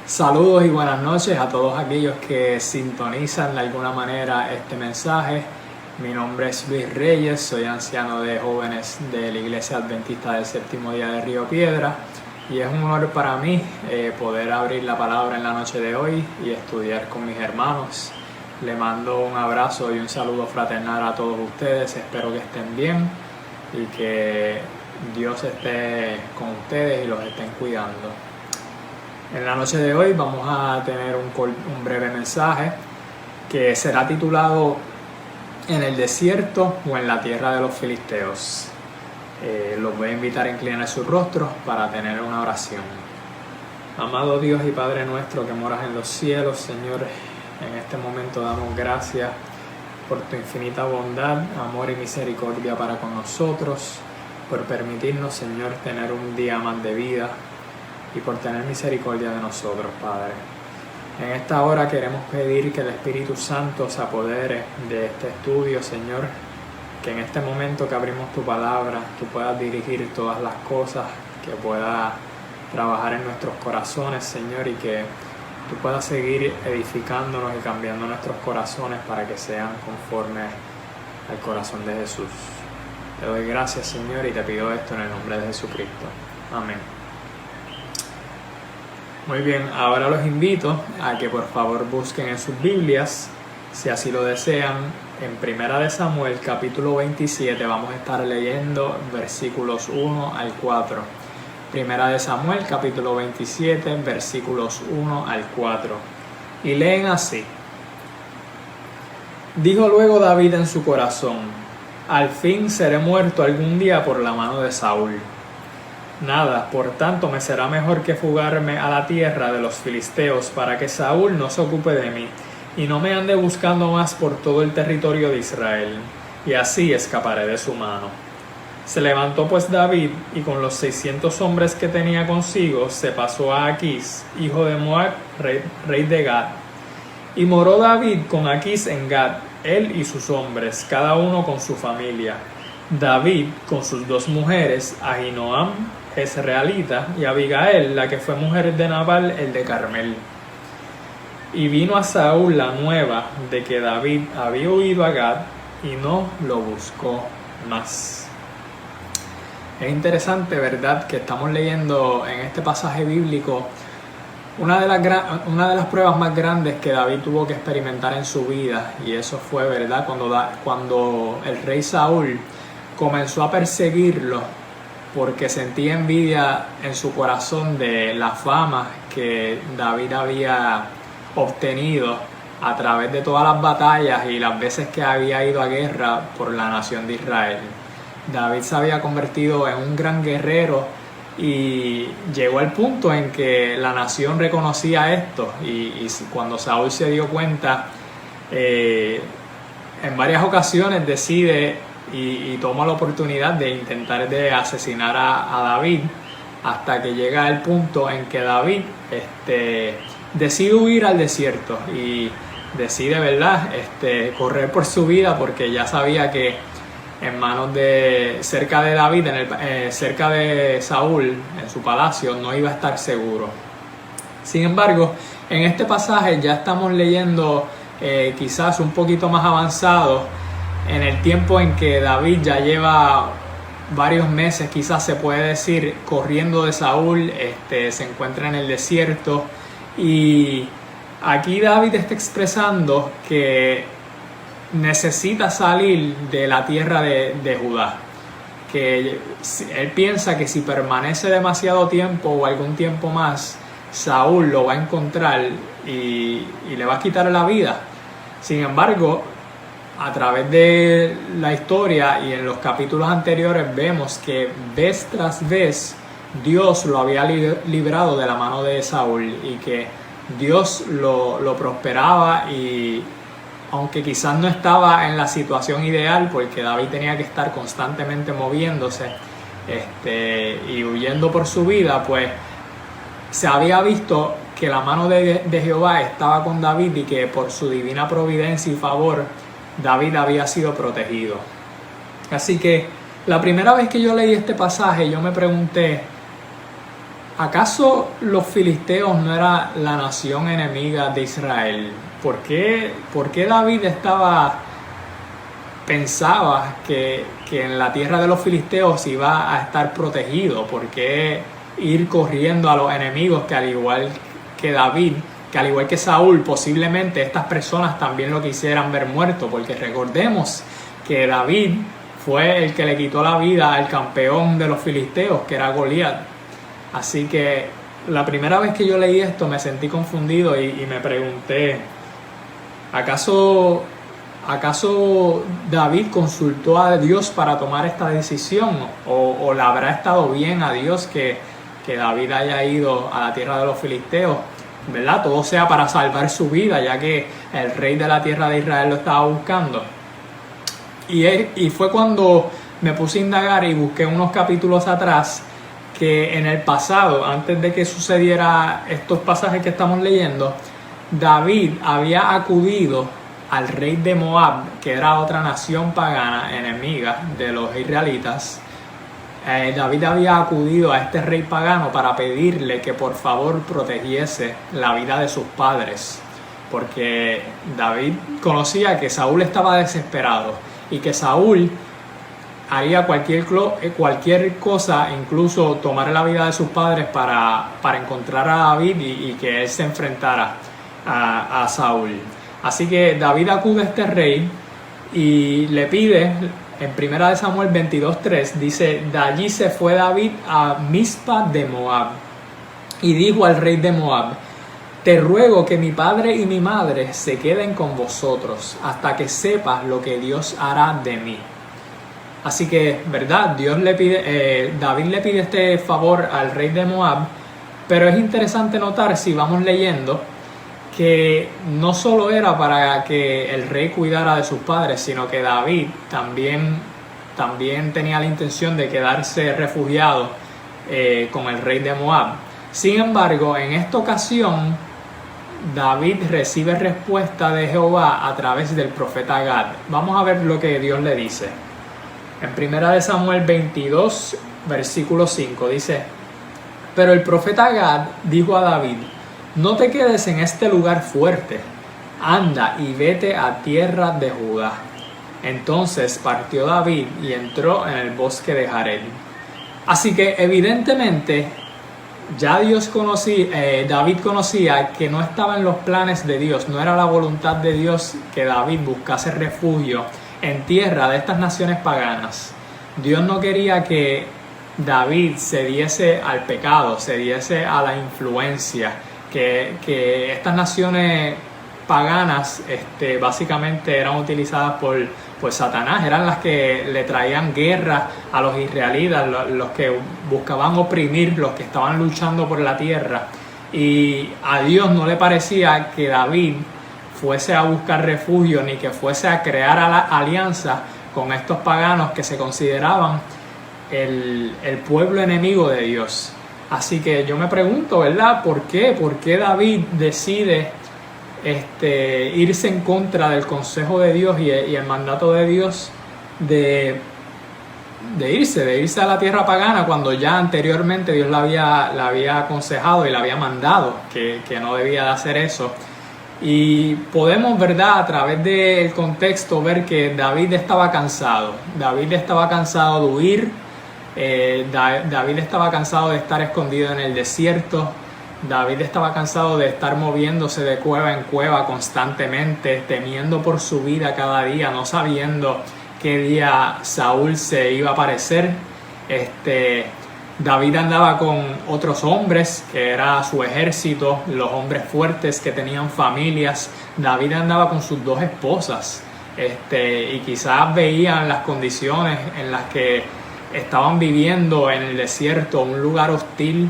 Saludos y buenas noches a todos aquellos que sintonizan de alguna manera este mensaje. Mi nombre es Luis Reyes, soy anciano de jóvenes de la Iglesia Adventista del Séptimo Día de Río Piedra y es un honor para mí poder abrir la palabra en la noche de hoy y estudiar con mis hermanos. Le mando un abrazo y un saludo fraternal a todos ustedes, espero que estén bien y que Dios esté con ustedes y los estén cuidando. En la noche de hoy vamos a tener un breve mensaje que será titulado En el desierto o en la tierra de los filisteos. Los voy a invitar a inclinar sus rostros para tener una oración. Amado Dios y Padre nuestro que moras en los cielos, Señor, en este momento damos gracias por tu infinita bondad, amor y misericordia para con nosotros, por permitirnos, Señor, tener un día más de vida y por tener misericordia de nosotros, Padre. En esta hora queremos pedir que el Espíritu Santo se apodere de este estudio, Señor, que en este momento que abrimos tu palabra, tú puedas dirigir todas las cosas, que puedas trabajar en nuestros corazones, Señor, y que tú puedas seguir edificándonos y cambiando nuestros corazones para que sean conformes al corazón de Jesús. Te doy gracias, Señor, y te pido esto en el nombre de Jesucristo. Amén. Muy bien, ahora los invito a que por favor busquen en sus Biblias, si así lo desean, en Primera de Samuel capítulo 27 vamos a estar leyendo versículos 1 al 4. Primera de Samuel capítulo 27 versículos 1 al 4. Y leen así. Dijo luego David en su corazón: al fin seré muerto algún día por la mano de Saúl. Nada, por tanto, me será mejor que fugarme a la tierra de los filisteos para que Saúl no se ocupe de mí y no me ande buscando más por todo el territorio de Israel, y así escaparé de su mano. Se levantó pues David y con los 600 hombres que tenía consigo se pasó a Aquís, hijo de Moab, rey de Gad. Y moró David con Aquís en Gad, él y sus hombres, cada uno con su familia. David con sus dos mujeres, Ahinoam, jezreelita, y Abigail, la que fue mujer de Nabal, el de Carmel. Y vino a Saúl la nueva de que David había huido a Gad y no lo buscó más. Es interesante, ¿verdad?, que estamos leyendo en este pasaje bíblico una de las pruebas más grandes que David tuvo que experimentar en su vida, y eso fue, ¿verdad?, cuando el rey Saúl comenzó a perseguirlo porque sentía envidia en su corazón de la fama que David había obtenido a través de todas las batallas y las veces que había ido a guerra por la nación de Israel. David se había convertido en un gran guerrero y llegó al punto en que la nación reconocía esto y cuando Saúl se dio cuenta, en varias ocasiones decide y toma la oportunidad de intentar de asesinar a David, hasta que llega el punto en que David decide huir al desierto y decide, ¿verdad?, correr por su vida, porque ya sabía que en manos cerca de David, cerca de Saúl, en su palacio, no iba a estar seguro. Sin embargo, en este pasaje ya estamos leyendo quizás un poquito más avanzado, en el tiempo en que David ya lleva varios meses, quizás se puede decir, corriendo de Saúl, se encuentra en el desierto, y aquí David está expresando que necesita salir de la tierra de Judá, que él piensa que si permanece demasiado tiempo o algún tiempo más, Saúl lo va a encontrar y le va a quitar la vida. Sin embargo, a través de la historia y en los capítulos anteriores vemos que vez tras vez Dios lo había librado de la mano de Saúl y que Dios lo prosperaba, y aunque quizás no estaba en la situación ideal porque David tenía que estar constantemente moviéndose y huyendo por su vida, pues se había visto que la mano de Jehová estaba con David y que por su divina providencia y favor David había sido protegido. Así que La primera vez que yo leí este pasaje, yo me pregunté, ¿acaso los filisteos no era la nación enemiga de Israel? ¿Por qué David pensaba que en la tierra de los filisteos iba a estar protegido? ¿Por qué ir corriendo a los enemigos que al igual que David, que al igual que Saúl, posiblemente estas personas también lo quisieran ver muerto? Porque recordemos que David fue el que le quitó la vida al campeón de los filisteos, que era Goliat. Así que la primera vez que yo leí esto me sentí confundido y me pregunté, ¿acaso David consultó a Dios para tomar esta decisión? ¿O le habrá estado bien a Dios que David haya ido a la tierra de los filisteos? ¿Verdad? Todo sea para salvar su vida, ya que el rey de la tierra de Israel lo estaba buscando. Y fue cuando me puse a indagar y busqué unos capítulos atrás que en el pasado, antes de que sucediera estos pasajes que estamos leyendo, David había acudido al rey de Moab, que era otra nación pagana enemiga de los israelitas. David había acudido a este rey pagano para pedirle que por favor protegiese la vida de sus padres, porque David conocía que Saúl estaba desesperado y que Saúl haría cualquier cosa, incluso tomar la vida de sus padres para encontrar a David y que él se enfrentara a Saúl. Así que David acude a este rey y le pide, en 1 Samuel 22:3, dice: de allí se fue David a Mizpa de Moab y dijo al rey de Moab: te ruego que mi padre y mi madre se queden con vosotros hasta que sepas lo que Dios hará de mí. Así que, ¿verdad? David le pide este favor al rey de Moab, pero es interesante notar, si vamos leyendo, que no solo era para que el rey cuidara de sus padres, sino que David también tenía la intención de quedarse refugiado con el rey de Moab. Sin embargo, en esta ocasión, David recibe respuesta de Jehová a través del profeta Gad. Vamos a ver lo que Dios le dice. En 1 Samuel 22, versículo 5, dice: pero el profeta Gad dijo a David: no te quedes en este lugar fuerte, anda y vete a tierra de Judá. Entonces partió David y entró en el bosque de Jared. Así que evidentemente ya David conocía que no estaba en los planes de Dios, no era la voluntad de Dios que David buscase refugio en tierra de estas naciones paganas. Dios no quería que David se diese al pecado, se diese a la influencia, que estas naciones paganas básicamente eran utilizadas por Satanás, eran las que le traían guerra a los israelitas, los que buscaban oprimir, los que estaban luchando por la tierra. Y a Dios no le parecía que David fuese a buscar refugio ni que fuese a crear alianza con estos paganos que se consideraban el pueblo enemigo de Dios. Así que yo me pregunto, ¿verdad? ¿Por qué? ¿Por qué David decide irse en contra del consejo de Dios y el mandato de Dios de irse a la tierra pagana, cuando ya anteriormente Dios le había aconsejado y le había mandado que no debía de hacer eso? Y podemos, ¿verdad?, a través del contexto ver que David estaba cansado. David estaba cansado de huir. David estaba cansado de estar escondido en el desierto. David estaba cansado de estar moviéndose de cueva en cueva constantemente, temiendo por su vida cada día, no sabiendo qué día Saúl se iba a aparecer. David andaba con otros hombres, que era su ejército, los hombres fuertes que tenían familias. David andaba con sus 2 esposas, y quizás veían las condiciones en las que estaban viviendo en el desierto, un lugar hostil,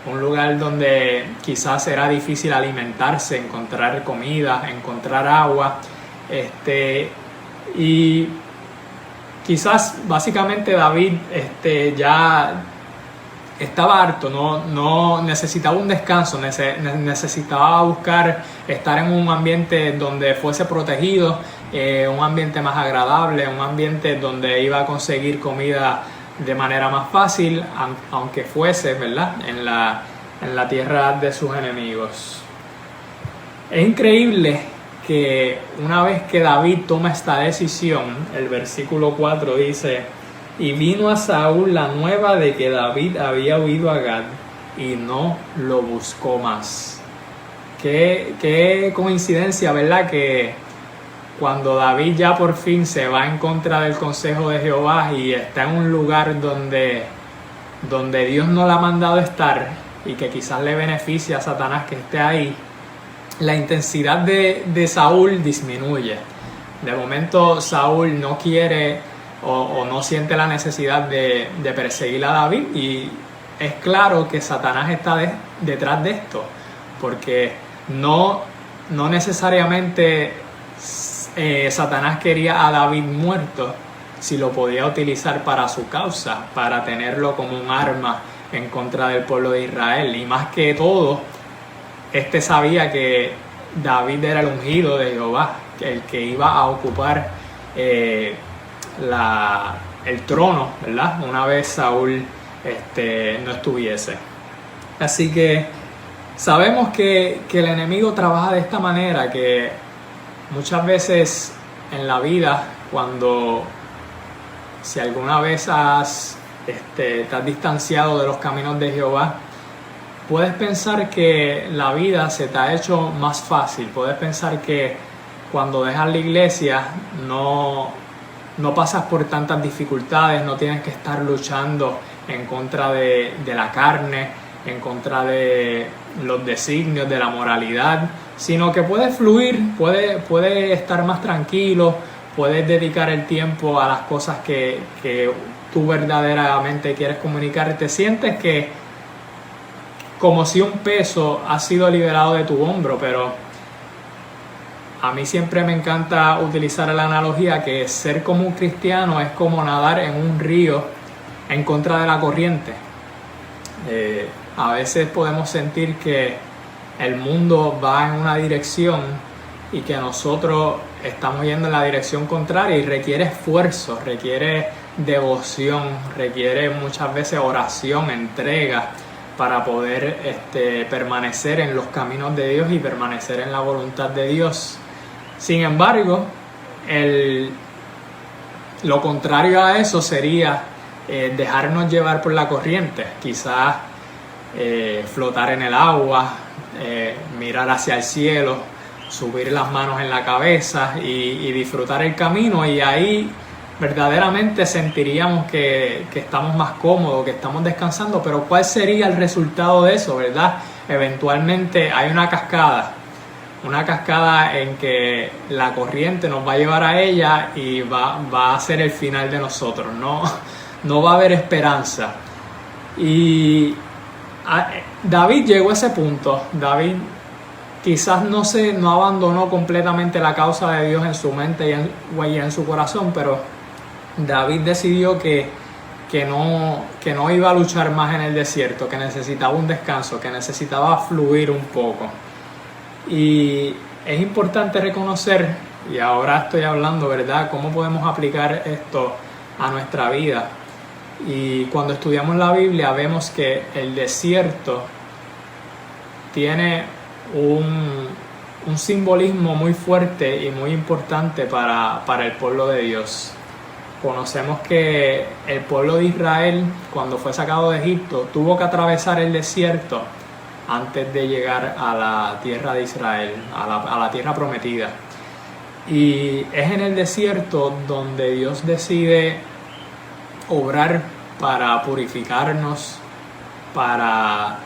un lugar donde quizás era difícil alimentarse, encontrar comida, encontrar agua, y quizás básicamente David ya estaba harto, no necesitaba un descanso, necesitaba buscar estar en un ambiente donde fuese protegido, un ambiente más agradable, un ambiente donde iba a conseguir comida de manera más fácil, aunque fuese, ¿verdad?, en la tierra de sus enemigos. Es increíble que una vez que David toma esta decisión, el versículo 4 dice: y vino a Saúl la nueva de que David había huido a Gad, y no lo buscó más. Qué coincidencia, ¿verdad?, que cuando David ya por fin se va en contra del consejo de Jehová y está en un lugar donde Dios no le ha mandado estar, y que quizás le beneficia a Satanás que esté ahí, la intensidad de Saúl disminuye. De momento Saúl no quiere o no siente la necesidad de perseguir a David, y es claro que Satanás está detrás de esto, porque no necesariamente Satanás quería a David muerto si lo podía utilizar para su causa, para tenerlo como un arma en contra del pueblo de Israel. Y más que todo, sabía que David era el ungido de Jehová, el que iba a ocupar el trono, ¿verdad?, una vez Saúl no estuviese. Así que sabemos que el enemigo trabaja de esta manera, que muchas veces en la vida, si alguna vez te has distanciado de los caminos de Jehová, puedes pensar que la vida se te ha hecho más fácil. Puedes pensar que cuando dejas la iglesia no pasas por tantas dificultades, no tienes que estar luchando en contra de la carne, en contra de los designios de la moralidad, sino que puedes fluir, puedes estar más tranquilo, puedes dedicar el tiempo a las cosas que tú verdaderamente quieres comunicar. Te sientes que como si un peso ha sido liberado de tu hombro. Pero a mí siempre me encanta utilizar la analogía que ser como un cristiano es como nadar en un río en contra de la corriente. A veces podemos sentir que el mundo va en una dirección y que nosotros estamos yendo en la dirección contraria, y requiere esfuerzo, requiere devoción, requiere muchas veces oración, entrega, para poder permanecer en los caminos de Dios y permanecer en la voluntad de Dios. Sin embargo, lo contrario a eso sería dejarnos llevar por la corriente, quizás flotar en el agua, mirar hacia el cielo, subir las manos en la cabeza y disfrutar el camino, y ahí verdaderamente sentiríamos que estamos más cómodos, que estamos descansando. Pero ¿cuál sería el resultado de eso, verdad? Eventualmente hay una cascada en que la corriente nos va a llevar a ella y va a ser el final de nosotros. No va a haber esperanza. Y David llegó a ese punto. David quizás no abandonó completamente la causa de Dios en su mente y en su corazón, pero David decidió que no iba a luchar más en el desierto, que necesitaba un descanso, que necesitaba fluir un poco. Y es importante reconocer, y ahora estoy hablando, ¿verdad?, cómo podemos aplicar esto a nuestra vida. Y cuando estudiamos la Biblia vemos que el desierto tiene un simbolismo muy fuerte y muy importante para el pueblo de Dios. Conocemos que el pueblo de Israel, cuando fue sacado de Egipto, tuvo que atravesar el desierto antes de llegar a la tierra de Israel, a la tierra prometida. Y es en el desierto donde Dios decide obrar para purificarnos, para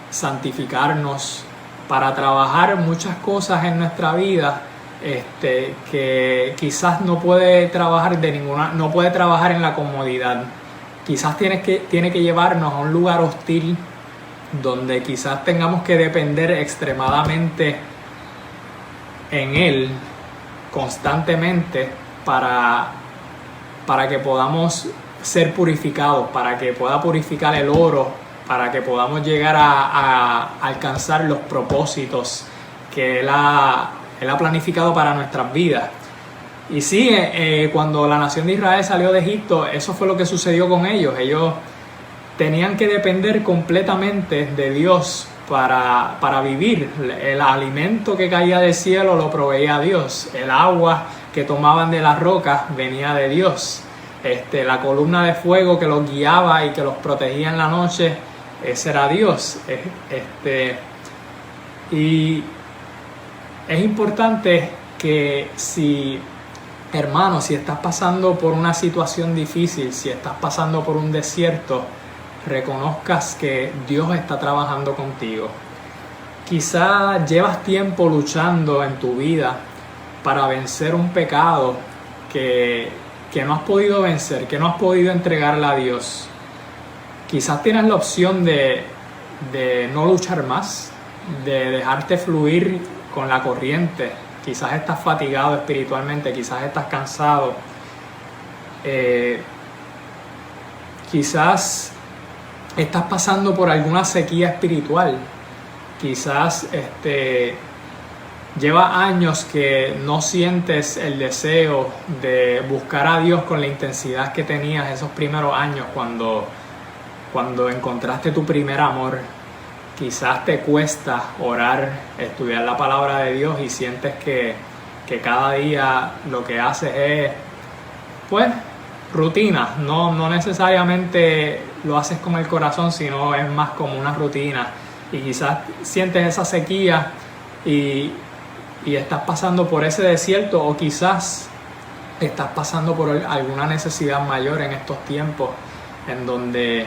santificarnos, para trabajar muchas cosas en nuestra vida que quizás no puede trabajar en la comodidad. Quizás tiene que llevarnos a un lugar hostil donde quizás tengamos que depender extremadamente en Él constantemente para que podamos ser purificados, para que pueda purificar el oro, para que podamos llegar a alcanzar los propósitos que Él ha planificado para nuestras vidas. Y sí, cuando la nación de Israel salió de Egipto, eso fue lo que sucedió con ellos. Ellos tenían que depender completamente de Dios para vivir. El alimento que caía del cielo lo proveía Dios. El agua que tomaban de las rocas venía de Dios. La columna de fuego que los guiaba y que los protegía en la noche, ese era Dios. Y es importante que hermano, si estás pasando por una situación difícil, si estás pasando por un desierto, reconozcas que Dios está trabajando contigo. Quizás llevas tiempo luchando en tu vida para vencer un pecado que no has podido vencer, que no has podido entregarle a Dios. Quizás tienes la opción de no luchar más, de dejarte fluir con la corriente. Quizás estás fatigado espiritualmente, quizás estás cansado. Quizás estás pasando por alguna sequía espiritual. Quizás lleva años que no sientes el deseo de buscar a Dios con la intensidad que tenías esos primeros años cuando encontraste tu primer amor. Quizás te cuesta orar, estudiar la palabra de Dios y sientes que cada día lo que haces es, pues, rutina. No necesariamente lo haces con el corazón, sino es más como una rutina. Y quizás sientes esa sequía y estás pasando por ese desierto, o quizás estás pasando por alguna necesidad mayor en estos tiempos en donde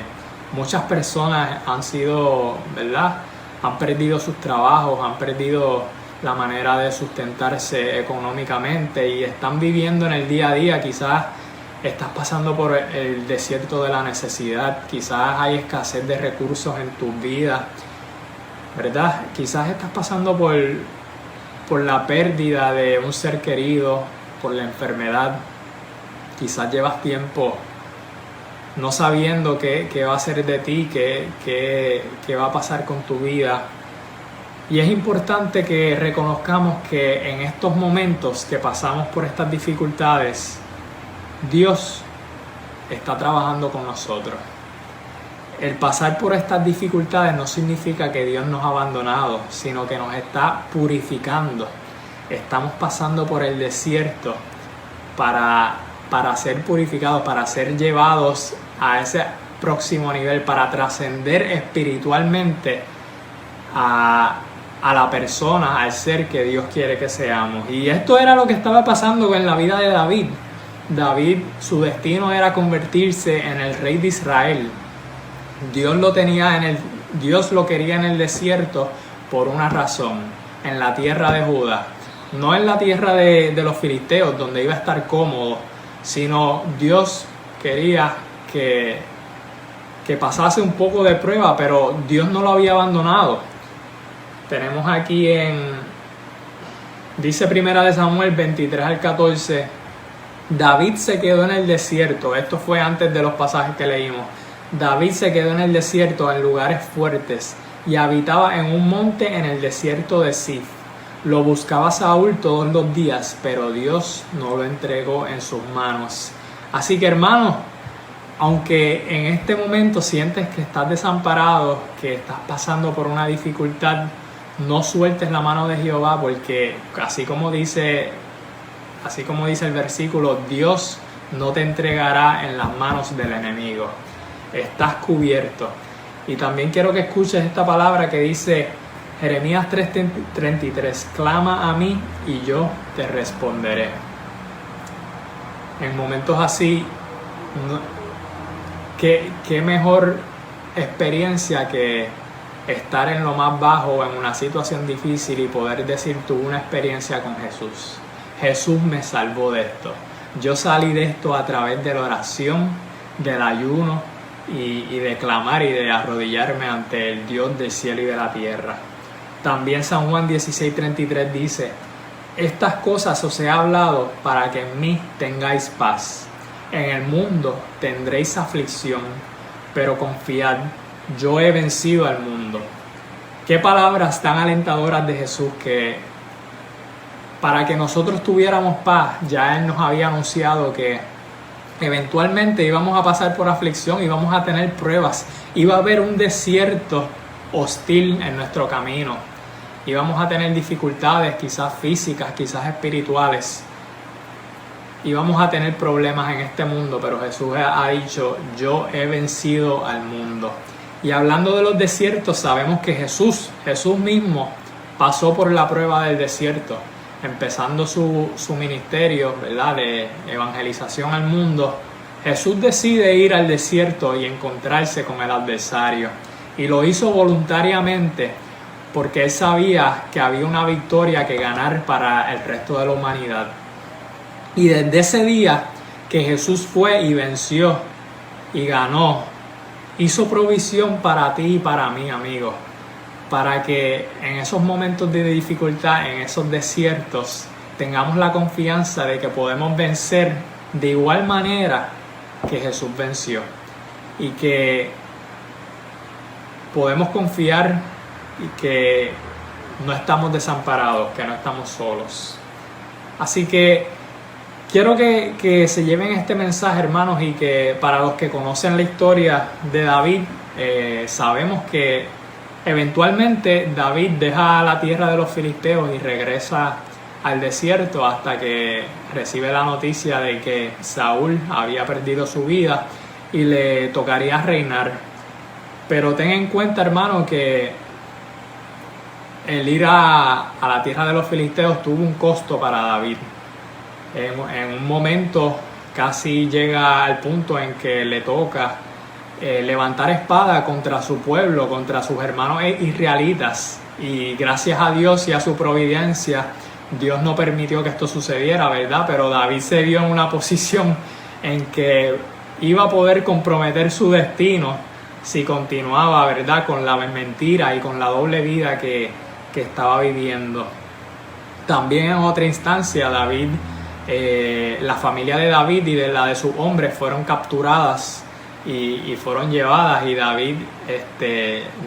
muchas personas han sido, ¿verdad? Han perdido sus trabajos, han perdido la manera de sustentarse económicamente y están viviendo en el día a día. Quizás estás pasando por el desierto de la necesidad, quizás hay escasez de recursos en tu vida, ¿verdad? Quizás estás pasando por la pérdida de un ser querido, por la enfermedad. Quizás llevas tiempo no sabiendo qué va a ser de ti, qué va a pasar con tu vida. Y es importante que reconozcamos que en estos momentos que pasamos por estas dificultades, Dios está trabajando con nosotros. El pasar por estas dificultades no significa que Dios nos ha abandonado, sino que nos está purificando. Estamos pasando por el desierto para ser purificados, para ser llevados a ese próximo nivel, para trascender espiritualmente a la persona, al ser que Dios quiere que seamos. Y esto era lo que estaba pasando en la vida de David. David, su destino era convertirse en el rey de Israel. Dios lo quería en el desierto por una razón, en la tierra de Judá, no en la tierra de los filisteos, donde iba a estar cómodo, sino Dios quería que pasase un poco de prueba, pero Dios no lo había abandonado. Tenemos aquí dice 1 Samuel 23 al 14, David se quedó en el desierto. Esto fue antes de los pasajes que leímos. David se quedó en el desierto, en lugares fuertes, y habitaba en un monte en el desierto de Zif. Lo buscaba Saúl todos los días, pero Dios no lo entregó en sus manos. Así que, hermano, aunque en este momento sientes que estás desamparado, que estás pasando por una dificultad, no sueltes la mano de Jehová, porque así como dice el versículo, Dios no te entregará en las manos del enemigo. Estás cubierto. Y también quiero que escuches esta palabra que dice Jeremías 3:33, clama a mí y yo te responderé. En momentos así, qué mejor experiencia que estar en lo más bajo, en una situación difícil, y poder decir tuve una experiencia con Jesús. Jesús me salvó de esto. Yo salí de esto a través de la oración, del ayuno y de clamar y de arrodillarme ante el Dios del cielo y de la tierra. También San Juan 16:33 dice, estas cosas os he hablado para que en mí tengáis paz. En el mundo tendréis aflicción, pero confiad, yo he vencido al mundo. Qué palabras tan alentadoras de Jesús, que para que nosotros tuviéramos paz. Ya Él nos había anunciado que eventualmente íbamos a pasar por aflicción, íbamos a tener pruebas, iba a haber un desierto hostil en nuestro camino, íbamos a tener dificultades quizás físicas, quizás espirituales, íbamos a tener problemas en este mundo, pero Jesús ha dicho: yo he vencido al mundo. Y hablando de los desiertos, sabemos que Jesús mismo pasó por la prueba del desierto, empezando su ministerio, ¿verdad?, de evangelización al mundo. Jesús decide ir al desierto y encontrarse con el adversario, y lo hizo voluntariamente porque Él sabía que había una victoria que ganar para el resto de la humanidad. Y desde ese día que Jesús fue y venció y ganó, hizo provisión para ti y para mí, amigo, para que en esos momentos de dificultad, en esos desiertos, tengamos la confianza de que podemos vencer de igual manera que Jesús venció, y que podemos confiar y que no estamos desamparados, que no estamos solos. Así que quiero que se lleven este mensaje, hermanos, y que para los que conocen la historia de David, sabemos que eventualmente David deja la tierra de los filisteos y regresa al desierto hasta que recibe la noticia de que Saúl había perdido su vida y le tocaría reinar. Pero ten en cuenta, hermano, que el ir a la tierra de los filisteos tuvo un costo para David. En un momento casi llega al punto en que le toca levantar espada contra su pueblo, contra sus hermanos israelitas, y gracias a Dios y a su providencia, Dios no permitió que esto sucediera, ¿verdad? Pero David se vio en una posición en que iba a poder comprometer su destino si continuaba, ¿verdad?, con la mentira y con la doble vida que estaba viviendo. También en otra instancia, David, la familia de David y de la de sus hombres fueron capturadas y fueron llevadas, y David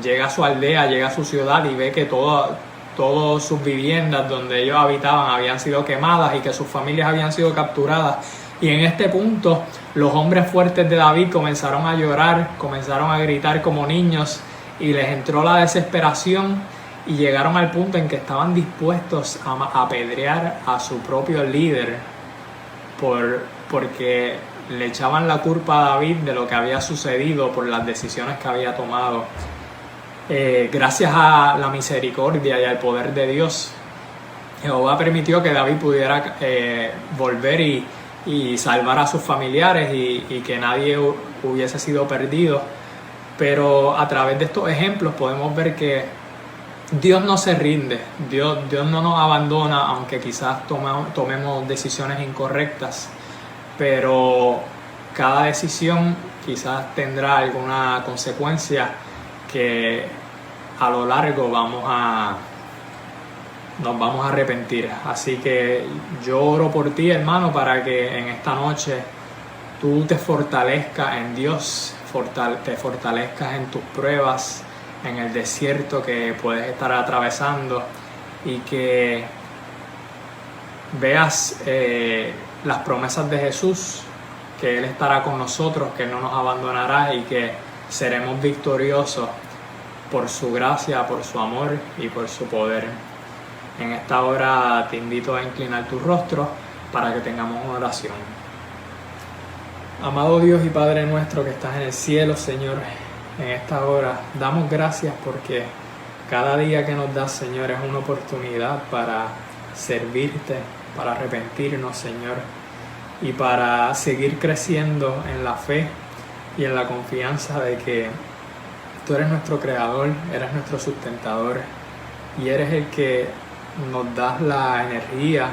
llega a su aldea, llega a su ciudad y ve que todas sus viviendas donde ellos habitaban habían sido quemadas y que sus familias habían sido capturadas. Y en este punto los hombres fuertes de David comenzaron a llorar, comenzaron a gritar como niños, y les entró la desesperación y llegaron al punto en que estaban dispuestos a apedrear a su propio líder porque le echaban la culpa a David de lo que había sucedido por las decisiones que había tomado. Gracias a la misericordia y al poder de Dios, Jehová permitió que David pudiera volver y salvar a sus familiares y que nadie hubiese sido perdido. Pero a través de estos ejemplos podemos ver que Dios no se rinde, Dios no nos abandona, aunque quizás tomemos decisiones incorrectas, pero cada decisión quizás tendrá alguna consecuencia que a lo largo nos vamos a arrepentir. Así que yo oro por ti, hermano, para que en esta noche tú te fortalezcas en Dios, te fortalezcas en tus pruebas, en el desierto que puedes estar atravesando, y que veas las promesas de Jesús, que Él estará con nosotros, que no nos abandonará y que seremos victoriosos por su gracia, por su amor y por su poder. En esta hora te invito a inclinar tu rostro para que tengamos una oración. Amado Dios y Padre nuestro que estás en el cielo, Señor, en esta hora damos gracias porque cada día que nos das, Señor, es una oportunidad para servirte, para arrepentirnos, Señor, y para seguir creciendo en la fe y en la confianza de que tú eres nuestro creador, eres nuestro sustentador y eres el que nos das la energía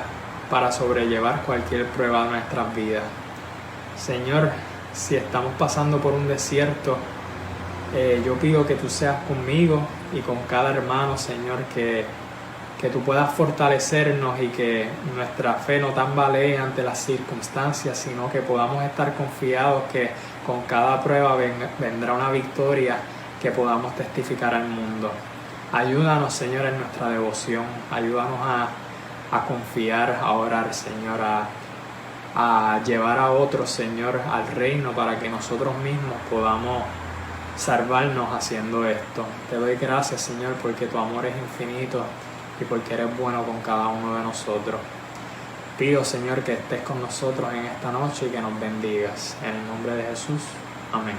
para sobrellevar cualquier prueba de nuestras vidas. Señor, si estamos pasando por un desierto, yo pido que tú seas conmigo y con cada hermano, Señor, que tú puedas fortalecernos y que nuestra fe no tambalee ante las circunstancias, sino que podamos estar confiados que con cada prueba vendrá una victoria que podamos testificar al mundo. Ayúdanos, Señor, en nuestra devoción. Ayúdanos a confiar, a orar, Señor, a llevar a otros, Señor, al reino para que nosotros mismos podamos salvarnos haciendo esto. Te doy gracias, Señor, porque tu amor es infinito y porque eres bueno con cada uno de nosotros. Pido, Señor, que estés con nosotros en esta noche y que nos bendigas. En el nombre de Jesús. Amén.